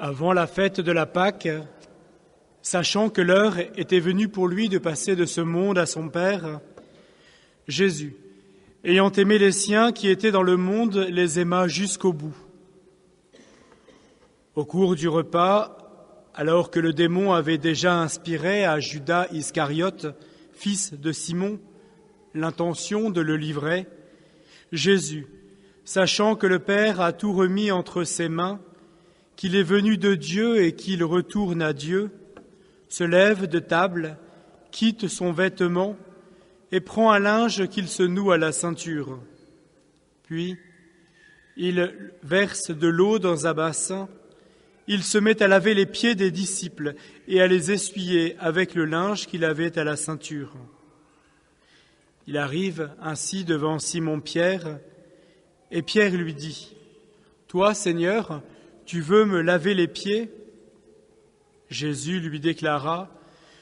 Avant la fête de la Pâque, sachant que l'heure était venue pour lui de passer de ce monde à son Père, Jésus, ayant aimé les siens qui étaient dans le monde, les aima jusqu'au bout. Au cours du repas, alors que le démon avait déjà inspiré à Judas Iscariote, fils de Simon, l'intention de le livrer, Jésus, sachant que le Père a tout remis entre ses mains, qu'il est venu de Dieu et qu'il retourne à Dieu, se lève de table, quitte son vêtement et prend un linge qu'il se noue à la ceinture. Puis, il verse de l'eau dans un bassin, il se met à laver les pieds des disciples et à les essuyer avec le linge qu'il avait à la ceinture. Il arrive ainsi devant Simon-Pierre, et Pierre lui dit, « Toi, Seigneur, tu veux me laver les pieds ?» Jésus lui déclara,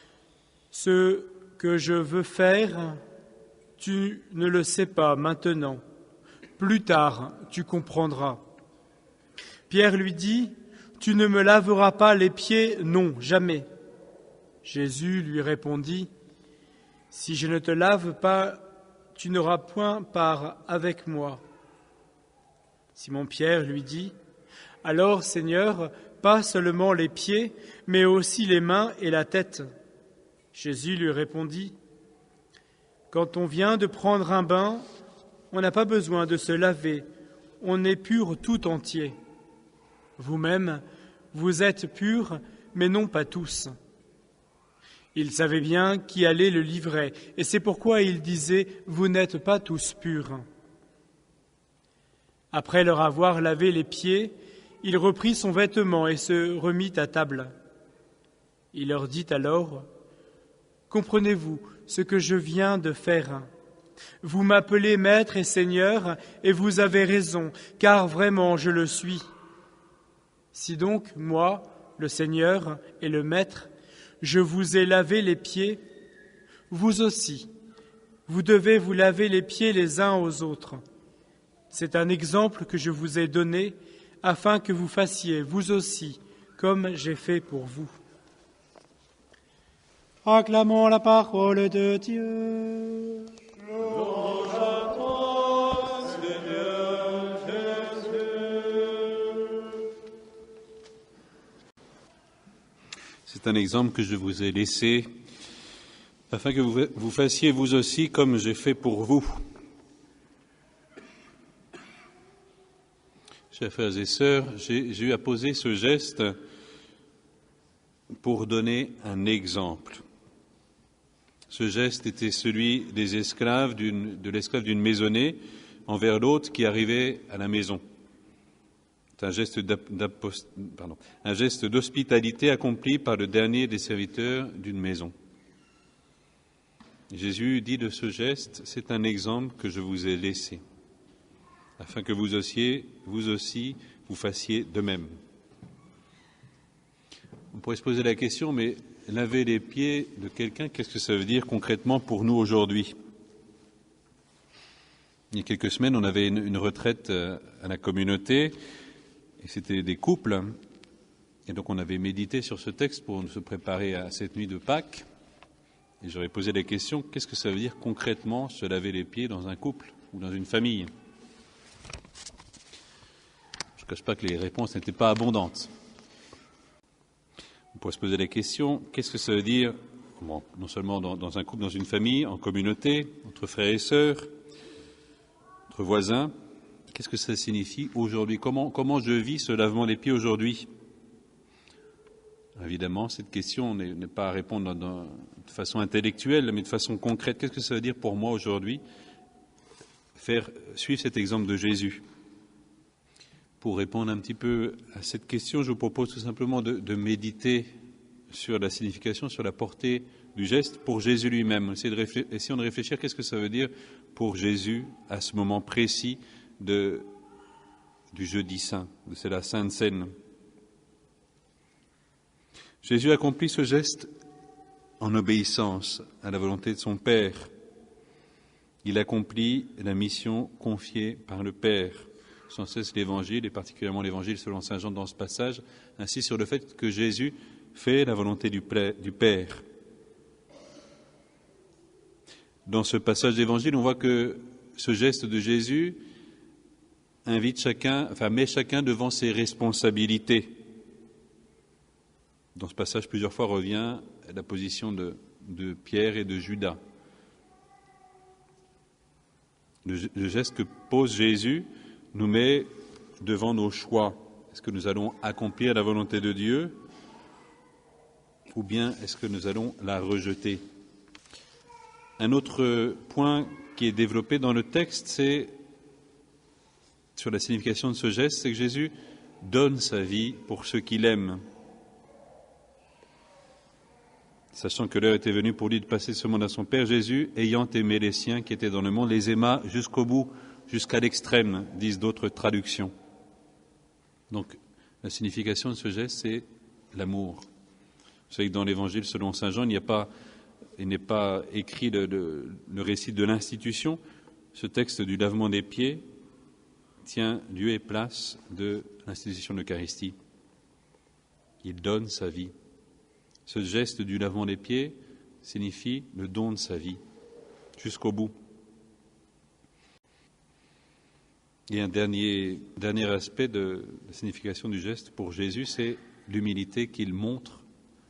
« Ce que je veux faire, tu ne le sais pas maintenant. Plus tard, tu comprendras. » Pierre lui dit, « Tu ne me laveras pas les pieds, non, jamais. » Jésus lui répondit, « Si je ne te lave pas, tu n'auras point part avec moi. » Simon-Pierre lui dit, « Alors, Seigneur, pas seulement les pieds, mais aussi les mains et la tête. » Jésus lui répondit, « Quand on vient de prendre un bain, on n'a pas besoin de se laver, on est pur tout entier. Vous-même, vous êtes purs, mais non pas tous. » Il savait bien qui allait le livrer, et c'est pourquoi il disait, « Vous n'êtes pas tous purs. » Après leur avoir lavé les pieds, il reprit son vêtement et se remit à table. Il leur dit alors, « Comprenez-vous ce que je viens de faire ? Vous m'appelez Maître et Seigneur, et vous avez raison, car vraiment je le suis. Si donc, moi, le Seigneur et le Maître, je vous ai lavé les pieds, vous aussi, vous devez vous laver les pieds les uns aux autres. C'est un exemple que je vous ai donné, afin que vous fassiez, vous aussi, comme j'ai fait pour vous. » Acclamons la parole de Dieu. Louange à toi, Seigneur Jésus. C'est un exemple que je vous ai laissé, afin que vous fassiez vous aussi comme j'ai fait pour vous. Chers frères et sœurs, j'ai eu à poser ce geste pour donner un exemple. Ce geste était celui des esclaves, de l'esclave d'une maisonnée envers l'autre qui arrivait à la maison. C'est un geste d'hospitalité accompli par le dernier des serviteurs d'une maison. Jésus dit de ce geste, c'est un exemple que je vous ai laissé, afin que vous aussi, vous fassiez de même. On pourrait se poser la question, mais laver les pieds de quelqu'un, qu'est-ce que ça veut dire concrètement pour nous aujourd'hui ? Il y a quelques semaines, on avait une retraite à la communauté, et c'était des couples, et donc on avait médité sur ce texte pour se préparer à cette nuit de Pâques, et j'aurais posé la question, qu'est-ce que ça veut dire concrètement se laver les pieds dans un couple ou dans une famille ? Je ne cache pas que les réponses n'étaient pas abondantes. On pourrait se poser la question, qu'est-ce que ça veut dire, non seulement dans un couple, dans une famille, en communauté, entre frères et sœurs, entre voisins, qu'est-ce que ça signifie aujourd'hui ? Comment je vis ce lavement des pieds aujourd'hui ? Évidemment, cette question n'est pas à répondre de façon intellectuelle, mais de façon concrète. Qu'est-ce que ça veut dire pour moi aujourd'hui, suivre cet exemple de Jésus ? Pour répondre un petit peu à cette question, je vous propose tout simplement de méditer sur la signification, sur la portée du geste pour Jésus lui-même. Essayons de réfléchir, qu'est-ce que ça veut dire pour Jésus à ce moment précis du jeudi saint, c'est la Sainte Seine. Jésus accomplit ce geste en obéissance à la volonté de son Père. Il accomplit la mission confiée par le Père. sans cesse l'Évangile, et particulièrement l'Évangile selon saint Jean dans ce passage, insiste sur le fait que Jésus fait la volonté du Père. Dans ce passage d'Évangile, on voit que ce geste de Jésus invite chacun, met chacun devant ses responsabilités. Dans ce passage, plusieurs fois revient la position de Pierre et de Judas. Le geste que pose Jésus nous met devant nos choix. Est-ce que nous allons accomplir la volonté de Dieu ou bien est-ce que nous allons la rejeter? Un autre point qui est développé dans le texte, c'est sur la signification de ce geste, c'est que Jésus donne sa vie pour ceux qu'il aime. Sachant que l'heure était venue pour lui de passer ce monde à son Père, Jésus, ayant aimé les siens qui étaient dans le monde, les aima jusqu'au bout, jusqu'à l'extrême, disent d'autres traductions. Donc, la signification de ce geste, c'est l'amour. Vous savez que dans l'Évangile selon saint Jean, il n'est pas écrit le récit de l'institution. Ce texte du lavement des pieds tient lieu et place de l'institution de l'Eucharistie. Il donne sa vie. Ce geste du lavement des pieds signifie le don de sa vie, jusqu'au bout. Et un dernier aspect de la signification du geste pour Jésus, c'est l'humilité qu'il montre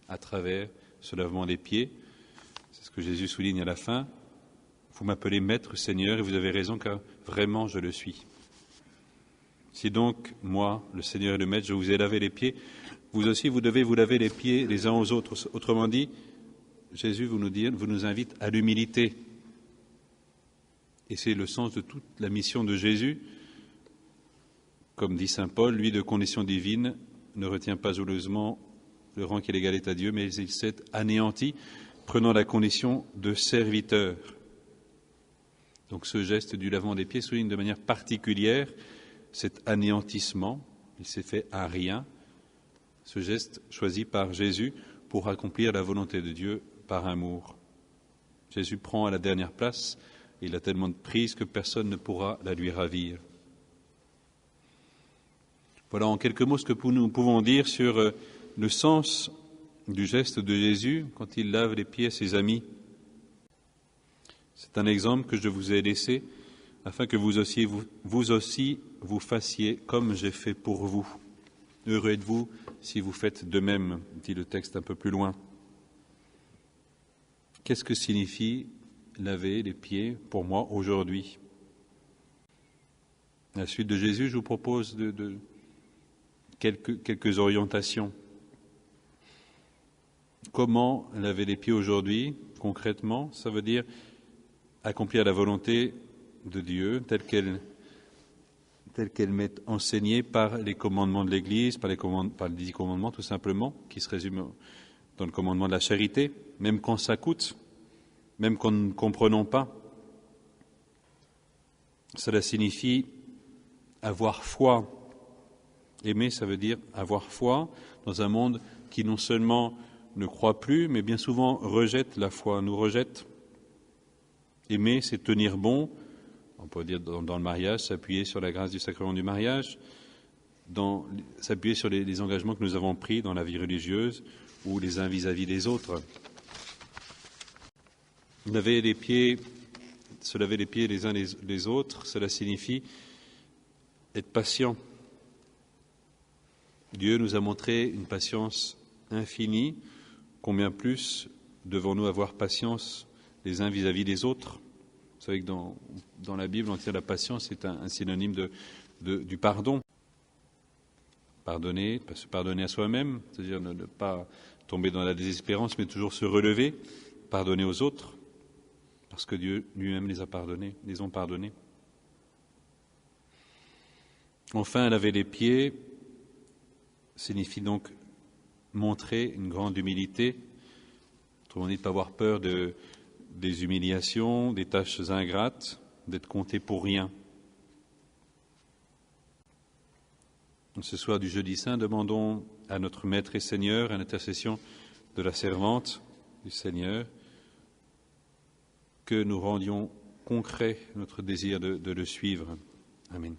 à travers ce lavement des pieds. C'est ce que Jésus souligne à la fin. Vous m'appelez Maître, Seigneur, et vous avez raison, car vraiment je le suis. Si donc, moi, le Seigneur et le Maître, je vous ai lavé les pieds, vous aussi, vous devez vous laver les pieds les uns aux autres. Autrement dit, Jésus vous nous invite à l'humilité. Et c'est le sens de toute la mission de Jésus. Comme dit saint Paul, lui de condition divine ne retient pas jalousement le rang qu'il égalait à Dieu, mais il s'est anéanti, prenant la condition de serviteur. Donc ce geste du lavement des pieds souligne de manière particulière cet anéantissement. Il s'est fait à rien. Ce geste choisi par Jésus pour accomplir la volonté de Dieu par amour. Jésus prend à la dernière place, et il a tellement de prise que personne ne pourra la lui ravir. Voilà en quelques mots ce que nous pouvons dire sur le sens du geste de Jésus quand il lave les pieds à ses amis. C'est un exemple que je vous ai laissé afin que vous aussi vous fassiez comme j'ai fait pour vous. Heureux êtes-vous si vous faites de même, dit le texte un peu plus loin. Qu'est-ce que signifie laver les pieds pour moi aujourd'hui? À la suite de Jésus, je vous propose quelques orientations. Comment laver les pieds aujourd'hui, concrètement? Ça veut dire accomplir la volonté de Dieu telle qu'elle m'est enseignée par les commandements de l'Église, par les 10 commandements tout simplement, qui se résument dans le commandement de la charité, même quand ça coûte, même quand nous ne comprenons pas. Cela signifie avoir foi. Aimer, ça veut dire avoir foi dans un monde qui non seulement ne croit plus, mais bien souvent rejette la foi, nous rejette. Aimer, c'est tenir bon. On peut dire dans le mariage, s'appuyer sur la grâce du sacrement du mariage, s'appuyer sur les engagements que nous avons pris dans la vie religieuse ou les uns vis-à-vis des autres. Se laver les pieds les uns les autres, cela signifie être patient. Dieu nous a montré une patience infinie. Combien plus devons-nous avoir patience les uns vis-à-vis des autres? Vous savez que dans la Bible, on tient la patience, c'est un synonyme du pardon. Pardonner, se pardonner à soi-même, c'est-à-dire ne pas tomber dans la désespérance, mais toujours se relever, pardonner aux autres, parce que Dieu lui-même les ont pardonnés. Enfin, laver les pieds signifie donc montrer une grande humilité, autrement dit, ne pas avoir peur des humiliations, des tâches ingrates, d'être compté pour rien. Ce soir du jeudi saint, demandons à notre Maître et Seigneur, à l'intercession de la servante du Seigneur, que nous rendions concret notre désir de le suivre. Amen.